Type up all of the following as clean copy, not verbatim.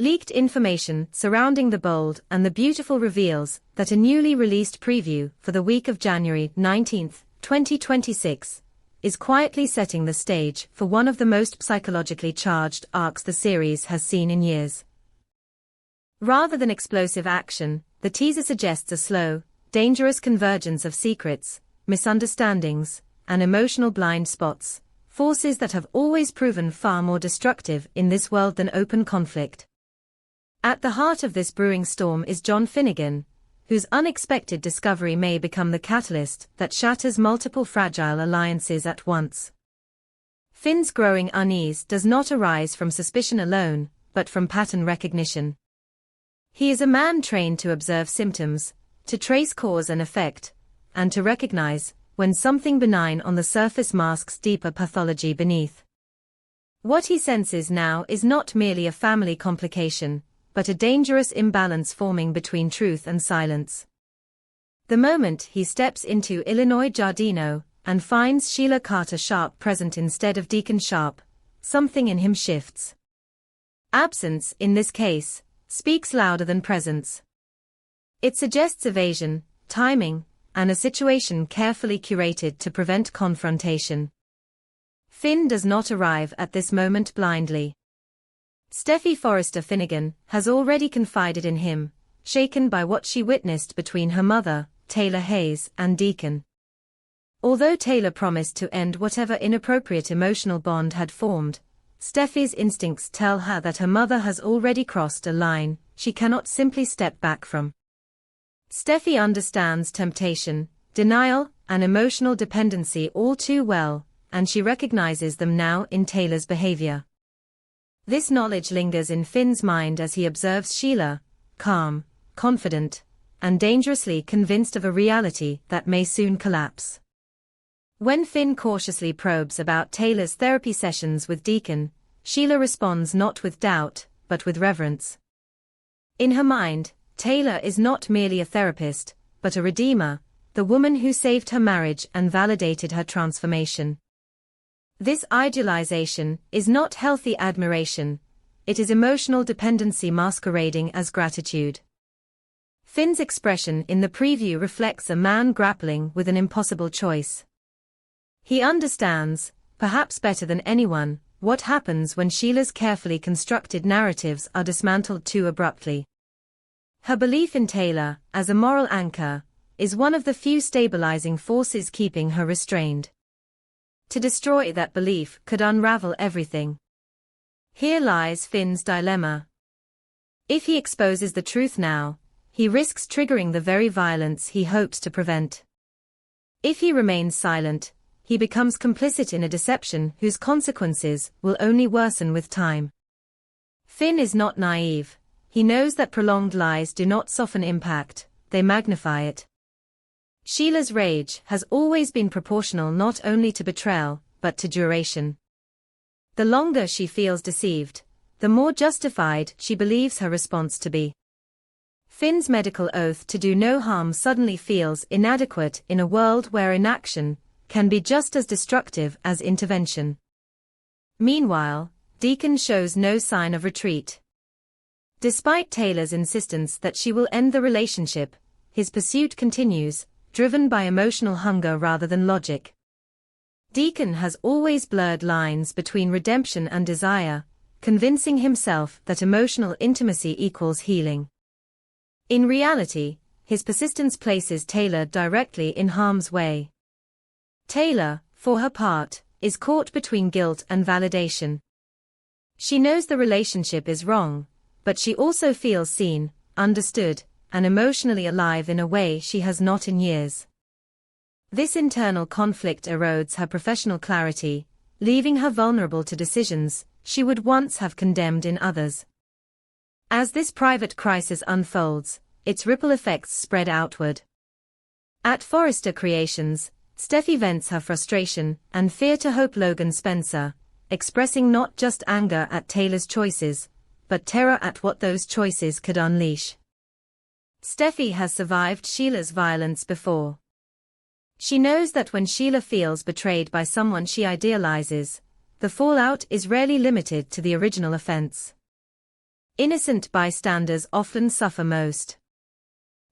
Leaked information surrounding the bold and the beautiful reveals that a newly released preview for the week of January 19, 2026, is quietly setting the stage for one of the most psychologically charged arcs the series has seen in years. Rather than explosive action, the teaser suggests a slow, dangerous convergence of secrets, misunderstandings, and emotional blind spots, forces that have always proven far more destructive in this world than open conflict. At the heart of this brewing storm is John Finnegan, whose unexpected discovery may become the catalyst that shatters multiple fragile alliances at once. Finn's growing unease does not arise from suspicion alone, but from pattern recognition. He is a man trained to observe symptoms, to trace cause and effect, and to recognize when something benign on the surface masks deeper pathology beneath. What he senses now is not merely a family complication, but a dangerous imbalance forming between truth and silence. The moment he steps into Illinois Giardino and finds Sheila Carter Sharp present instead of Deacon Sharp, something in him shifts. Absence, in this case, speaks louder than presence. It suggests evasion, timing, and a situation carefully curated to prevent confrontation. Finn does not arrive at this moment blindly. Steffi Forrester Finnegan has already confided in him, shaken by what she witnessed between her mother, Taylor Hayes, and Deacon. Although Taylor promised to end whatever inappropriate emotional bond had formed, Steffi's instincts tell her that her mother has already crossed a line she cannot simply step back from. Steffi understands temptation, denial, and emotional dependency all too well, and she recognizes them now in Taylor's behavior. This knowledge lingers in Finn's mind as he observes Sheila, calm, confident, and dangerously convinced of a reality that may soon collapse. When Finn cautiously probes about Taylor's therapy sessions with Deacon, Sheila responds not with doubt, but with reverence. In her mind, Taylor is not merely a therapist, but a redeemer, the woman who saved her marriage and validated her transformation. This idealization is not healthy admiration, it is emotional dependency masquerading as gratitude. Finn's expression in the preview reflects a man grappling with an impossible choice. He understands, perhaps better than anyone, what happens when Sheila's carefully constructed narratives are dismantled too abruptly. Her belief in Taylor, as a moral anchor, is one of the few stabilizing forces keeping her restrained. To destroy that belief could unravel everything. Here lies Finn's dilemma. If he exposes the truth now, he risks triggering the very violence he hopes to prevent. If he remains silent, he becomes complicit in a deception whose consequences will only worsen with time. Finn is not naive. He knows that prolonged lies do not soften impact, they magnify it. Sheila's rage has always been proportional not only to betrayal, but to duration. The longer she feels deceived, the more justified she believes her response to be. Finn's medical oath to do no harm suddenly feels inadequate in a world where inaction can be just as destructive as intervention. Meanwhile, Deacon shows no sign of retreat. Despite Taylor's insistence that she will end the relationship, his pursuit continues, driven by emotional hunger rather than logic. Deacon has always blurred lines between redemption and desire, convincing himself that emotional intimacy equals healing. In reality, his persistence places Taylor directly in harm's way. Taylor, for her part, is caught between guilt and validation. She knows the relationship is wrong, but she also feels seen, understood, and emotionally alive in a way she has not in years. This internal conflict erodes her professional clarity, leaving her vulnerable to decisions she would once have condemned in others. As this private crisis unfolds, its ripple effects spread outward. At Forrester Creations, Steffi vents her frustration and fear to Hope Logan Spencer, expressing not just anger at Taylor's choices, but terror at what those choices could unleash. Steffi has survived Sheila's violence before. She knows that when Sheila feels betrayed by someone she idealizes, the fallout is rarely limited to the original offense. Innocent bystanders often suffer most.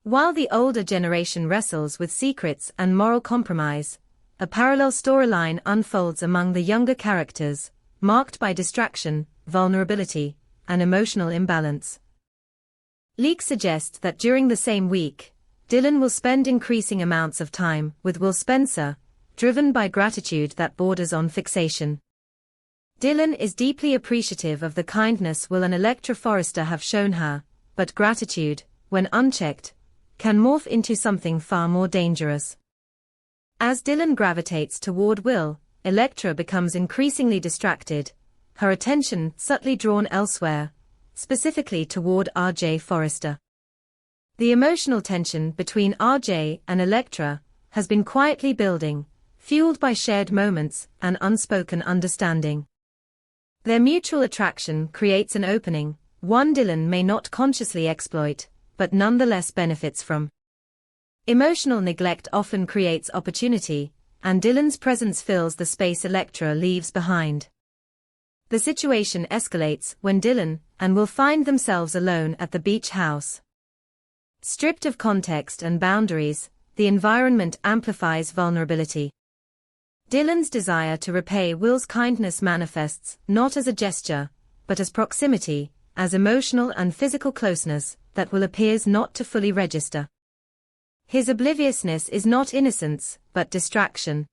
While the older generation wrestles with secrets and moral compromise, a parallel storyline unfolds among the younger characters, marked by distraction, vulnerability, and emotional imbalance. Leaks suggest that during the same week, Dylan will spend increasing amounts of time with Will Spencer, driven by gratitude that borders on fixation. Dylan is deeply appreciative of the kindness Will and Electra Forrester have shown her, but gratitude, when unchecked, can morph into something far more dangerous. As Dylan gravitates toward Will, Electra becomes increasingly distracted, her attention subtly drawn elsewhere, specifically toward R.J. Forrester. The emotional tension between R.J. and Electra has been quietly building, fueled by shared moments and unspoken understanding. Their mutual attraction creates an opening, one Dylan may not consciously exploit, but nonetheless benefits from. Emotional neglect often creates opportunity, and Dylan's presence fills the space Electra leaves behind. The situation escalates when Dylan and Will find themselves alone at the beach house. Stripped of context and boundaries, the environment amplifies vulnerability. Dylan's desire to repay Will's kindness manifests not as a gesture, but as proximity, as emotional and physical closeness that Will appears not to fully register. His obliviousness is not innocence, but distraction.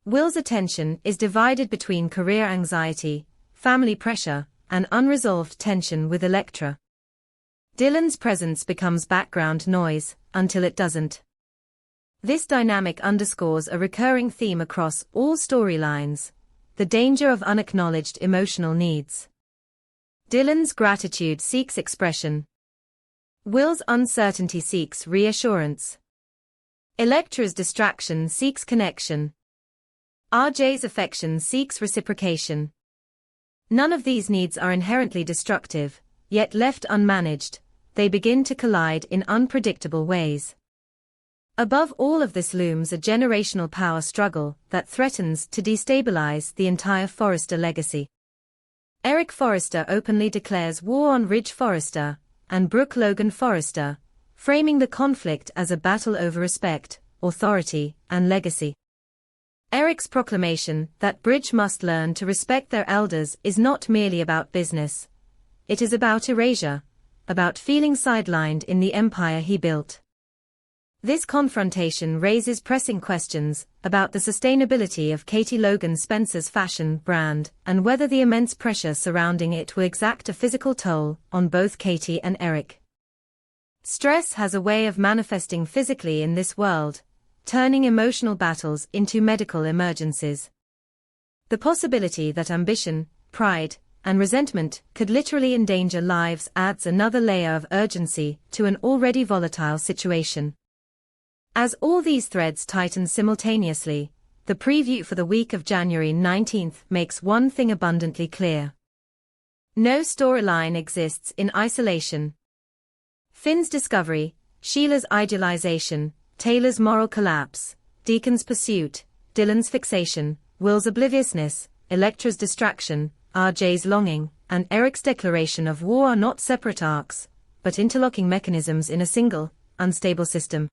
Will's attention is divided between career anxiety, family pressure, and unresolved tension with Electra. Dylan's presence becomes background noise, until it doesn't. This dynamic underscores a recurring theme across all storylines: the danger of unacknowledged emotional needs. Dylan's gratitude seeks expression. Will's uncertainty seeks reassurance. Electra's distraction seeks connection. RJ's affection seeks reciprocation. None of these needs are inherently destructive, yet left unmanaged, they begin to collide in unpredictable ways. Above all of this looms a generational power struggle that threatens to destabilize the entire Forrester legacy. Eric Forrester openly declares war on Ridge Forrester and Brooke Logan Forrester, framing the conflict as a battle over respect, authority, and legacy. Eric's proclamation that Bridge must learn to respect their elders is not merely about business. It is about erasure, about feeling sidelined in the empire he built. This confrontation raises pressing questions about the sustainability of Katie Logan Spencer's fashion brand and whether the immense pressure surrounding it will exact a physical toll on both Katie and Eric. Stress has a way of manifesting physically in this world, turning emotional battles into medical emergencies. The possibility that ambition, pride, and resentment could literally endanger lives adds another layer of urgency to an already volatile situation. As all these threads tighten simultaneously, the preview for the week of January 19th makes one thing abundantly clear. No storyline exists in isolation. Finn's discovery, Sheila's idealization, Taylor's moral collapse, Deacon's pursuit, Dylan's fixation, Will's obliviousness, Electra's distraction, RJ's longing, and Eric's declaration of war are not separate arcs, but interlocking mechanisms in a single, unstable system.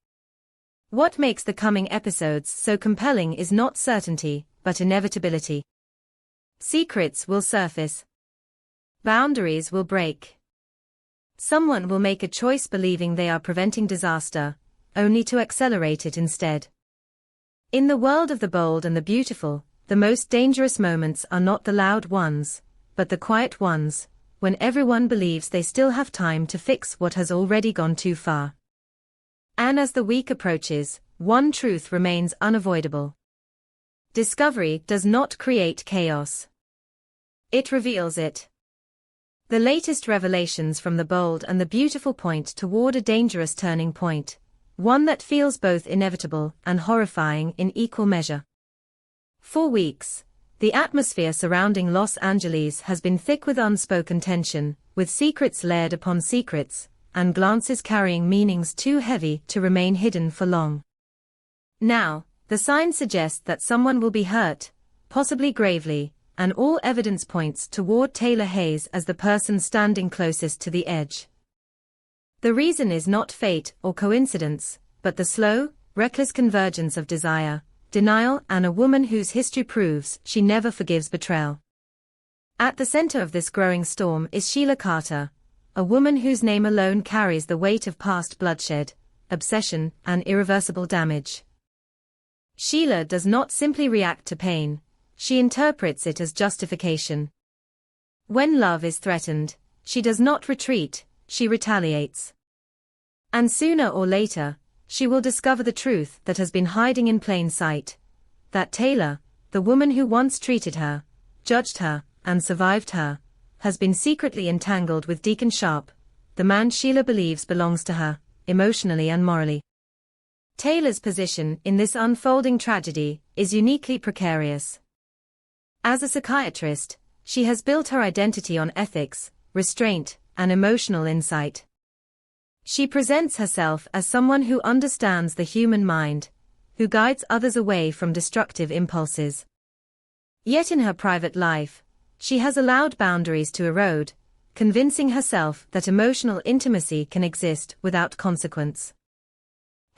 What makes the coming episodes so compelling is not certainty, but inevitability. Secrets will surface. Boundaries will break. Someone will make a choice believing they are preventing disaster, only to accelerate it instead. In the world of the bold and the beautiful, the most dangerous moments are not the loud ones, but the quiet ones, when everyone believes they still have time to fix what has already gone too far. And as the week approaches, one truth remains unavoidable. Discovery does not create chaos. It reveals it. The latest revelations from the bold and the beautiful point toward a dangerous turning point, one that feels both inevitable and horrifying in equal measure. For weeks, the atmosphere surrounding Los Angeles has been thick with unspoken tension, with secrets layered upon secrets, and glances carrying meanings too heavy to remain hidden for long. Now, the signs suggest that someone will be hurt, possibly gravely, and all evidence points toward Taylor Hayes as the person standing closest to the edge. The reason is not fate or coincidence, but the slow, reckless convergence of desire, denial, and a woman whose history proves she never forgives betrayal. At the center of this growing storm is Sheila Carter, a woman whose name alone carries the weight of past bloodshed, obsession, and irreversible damage. Sheila does not simply react to pain, she interprets it as justification. When love is threatened, she does not retreat, she retaliates. And sooner or later, she will discover the truth that has been hiding in plain sight. That Taylor, the woman who once treated her, judged her, and survived her, has been secretly entangled with Deacon Sharp, the man Sheila believes belongs to her, emotionally and morally. Taylor's position in this unfolding tragedy is uniquely precarious. As a psychiatrist, she has built her identity on ethics, restraint, and emotional insight. She presents herself as someone who understands the human mind, who guides others away from destructive impulses. Yet in her private life, she has allowed boundaries to erode, convincing herself that emotional intimacy can exist without consequence.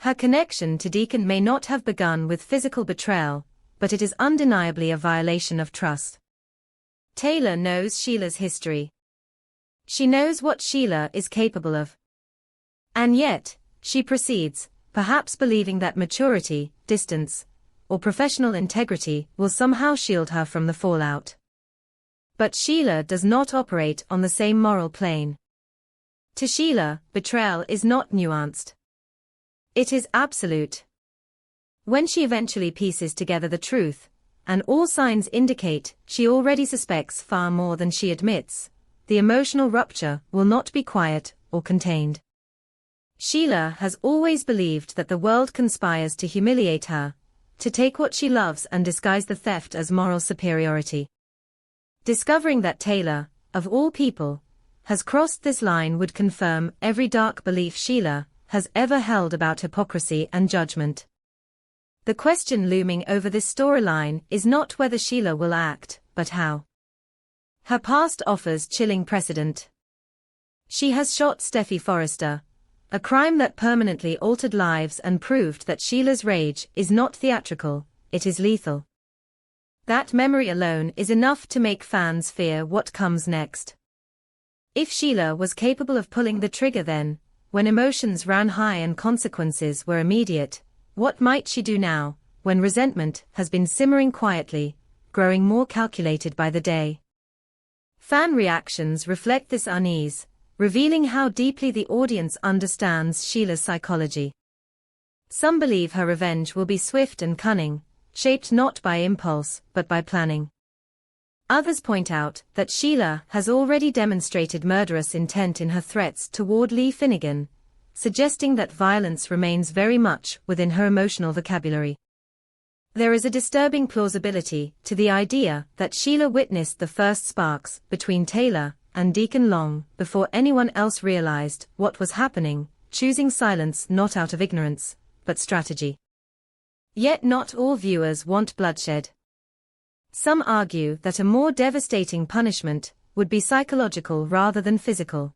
Her connection to Deacon may not have begun with physical betrayal, but it is undeniably a violation of trust. Taylor knows Sheila's history. She knows what Sheila is capable of. And yet, she proceeds, perhaps believing that maturity, distance, or professional integrity will somehow shield her from the fallout. But Sheila does not operate on the same moral plane. To Sheila, betrayal is not nuanced. It is absolute. When she eventually pieces together the truth, and all signs indicate she already suspects far more than she admits, the emotional rupture will not be quiet or contained. Sheila has always believed that the world conspires to humiliate her, to take what she loves and disguise the theft as moral superiority. Discovering that Taylor, of all people, has crossed this line would confirm every dark belief Sheila has ever held about hypocrisy and judgment. The question looming over this storyline is not whether Sheila will act, but how. Her past offers chilling precedent. She has shot Forrester, a crime that permanently altered lives and proved that Sheila's rage is not theatrical, it is lethal. That memory alone is enough to make fans fear what comes next. If Sheila was capable of pulling the trigger then, when emotions ran high and consequences were immediate, what might she do now, when resentment has been simmering quietly, growing more calculated by the day? Fan reactions reflect this unease, revealing how deeply the audience understands Sheila's psychology. Some believe her revenge will be swift and cunning, shaped not by impulse, but by planning. Others point out that Sheila has already demonstrated murderous intent in her threats toward Lee Finnegan, suggesting that violence remains very much within her emotional vocabulary. There is a disturbing plausibility to the idea that Sheila witnessed the first sparks between Taylor and Deacon long before anyone else realized what was happening, choosing silence not out of ignorance, but strategy. Yet not all viewers want bloodshed. Some argue that a more devastating punishment would be psychological rather than physical.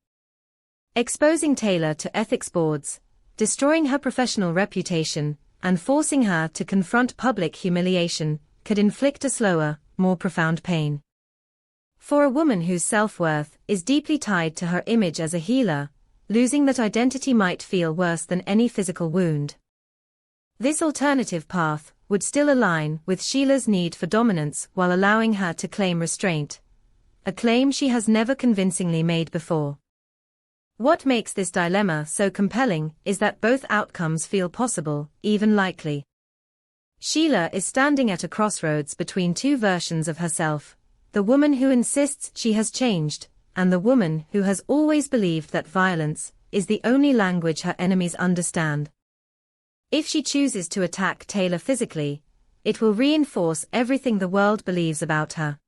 Exposing Taylor to ethics boards, destroying her professional reputation, and forcing her to confront public humiliation could inflict a slower, more profound pain. For a woman whose self-worth is deeply tied to her image as a healer, losing that identity might feel worse than any physical wound. This alternative path would still align with Sheila's need for dominance while allowing her to claim restraint, a claim she has never convincingly made before. What makes this dilemma so compelling is that both outcomes feel possible, even likely. Sheila is standing at a crossroads between two versions of herself, the woman who insists she has changed, and the woman who has always believed that violence is the only language her enemies understand. If she chooses to attack Taylor physically, it will reinforce everything the world believes about her.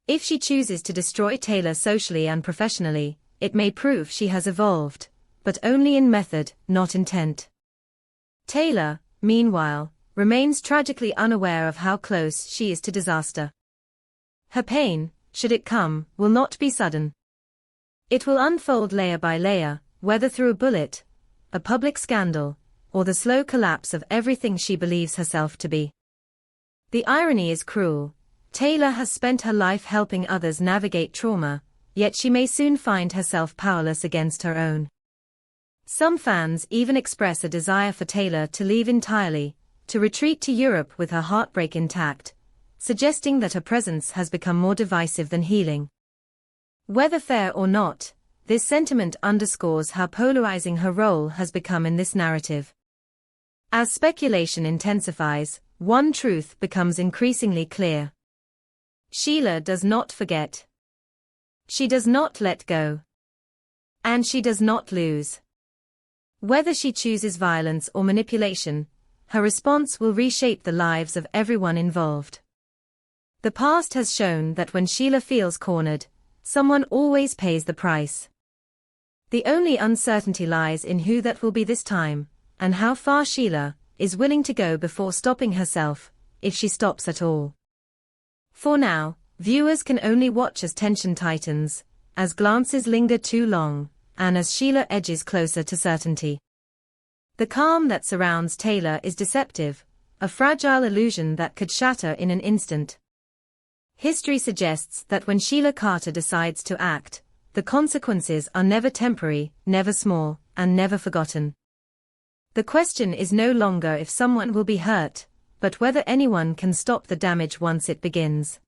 If she chooses to destroy Taylor socially and professionally, it may prove she has evolved, but only in method, not intent. Taylor, meanwhile, remains tragically unaware of how close she is to disaster. Her pain, should it come, will not be sudden. It will unfold layer by layer, whether through a bullet, a public scandal, or the slow collapse of everything she believes herself to be. The irony is cruel. Taylor has spent her life helping others navigate trauma, yet she may soon find herself powerless against her own. Some fans even express a desire for Taylor to leave entirely, to retreat to Europe with her heartbreak intact, suggesting that her presence has become more divisive than healing. Whether fair or not, this sentiment underscores how polarizing her role has become in this narrative. As speculation intensifies, one truth becomes increasingly clear. Sheila does not forget. She does not let go. And she does not lose. Whether she chooses violence or manipulation, her response will reshape the lives of everyone involved. The past has shown that when Sheila feels cornered, someone always pays the price. The only uncertainty lies in who that will be this time, and how far Sheila is willing to go before stopping herself, if she stops at all. For now, viewers can only watch as tension tightens, as glances linger too long, and as Sheila edges closer to certainty. The calm that surrounds Taylor is deceptive, a fragile illusion that could shatter in an instant. History suggests that when Sheila Carter decides to act, the consequences are never temporary, never small, and never forgotten. The question is no longer if someone will be hurt, but whether anyone can stop the damage once it begins.